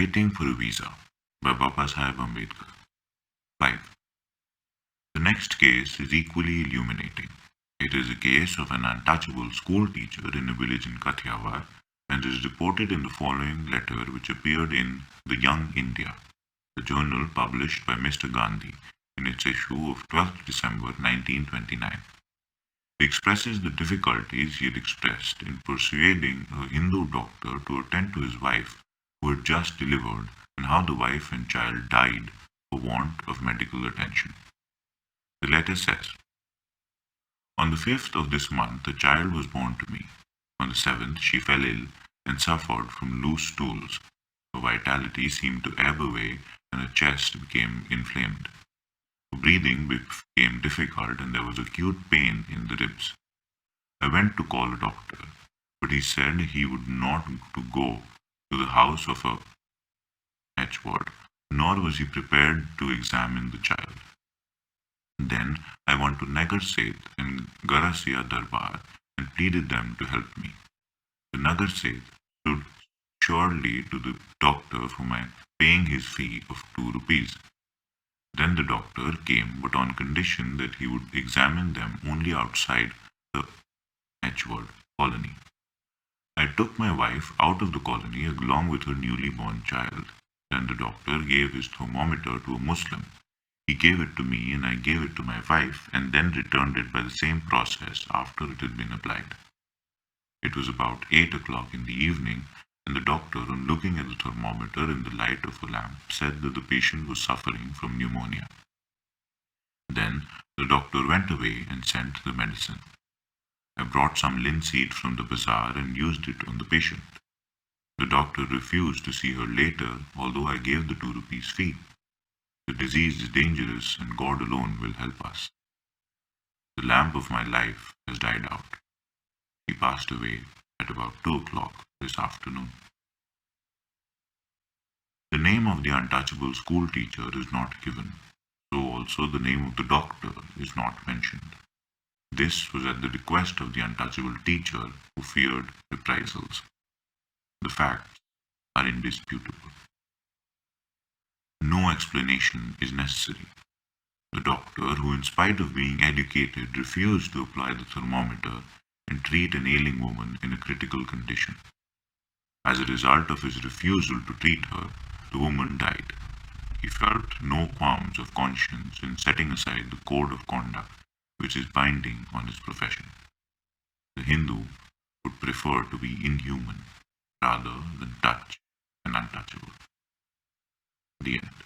Waiting for a Visa by Baba Saheb Ambedkar. 5. The next case is equally illuminating. It is a case of an untouchable school teacher in a village in Kathiawar and is reported in the following letter which appeared in The Young India, the journal published by Mr. Gandhi in its issue of 12th December 1929. It expresses the difficulties he had expressed in persuading a Hindu doctor to attend to his wife who had just delivered and how the wife and child died for want of medical attention. The letter says, "On the 5th of this month a child was born to me. On the 7th she fell ill and suffered from loose stools. Her vitality seemed to ebb away and her chest became inflamed. Breathing became difficult and there was acute pain in the ribs. I went to call a doctor, but he said he would not to go to the house of a H-ward, nor was he prepared to examine the child. Then I went to Nagar Seth and Garasiya Darbar and pleaded them to help me. The Nagar Seth stood surely to the doctor for my paying his fee of 2 rupees. Then the doctor came, but on condition that he would examine them only outside the H-ward colony. I took my wife out of the colony along with her newly born child. Then the doctor gave his thermometer to a Muslim. He gave it to me and I gave it to my wife and then returned it by the same process after it had been applied. It was about 8 o'clock in the evening, and the doctor, on looking at the thermometer in the light of a lamp, said that the patient was suffering from pneumonia. Then the doctor went away and sent the medicine. I brought some linseed from the bazaar and used it on the patient. The doctor refused to see her later, although I gave the 2 rupees fee. The disease is dangerous and God alone will help us. The lamp of my life has died out. He passed away at about 2 o'clock this afternoon." The name of the untouchable school teacher is not given, so also the name of the doctor is not mentioned. This was at the request of the untouchable teacher who feared reprisals. The facts are indisputable. No explanation is necessary. The doctor, who in spite of being educated refused to apply the thermometer and treat an ailing woman in a critical condition. As a result of his refusal to treat her, the woman died. He felt no qualms of conscience in setting aside the code of conduct which is binding on his profession. The Hindu would prefer to be inhuman rather than touch an untouchable. The end.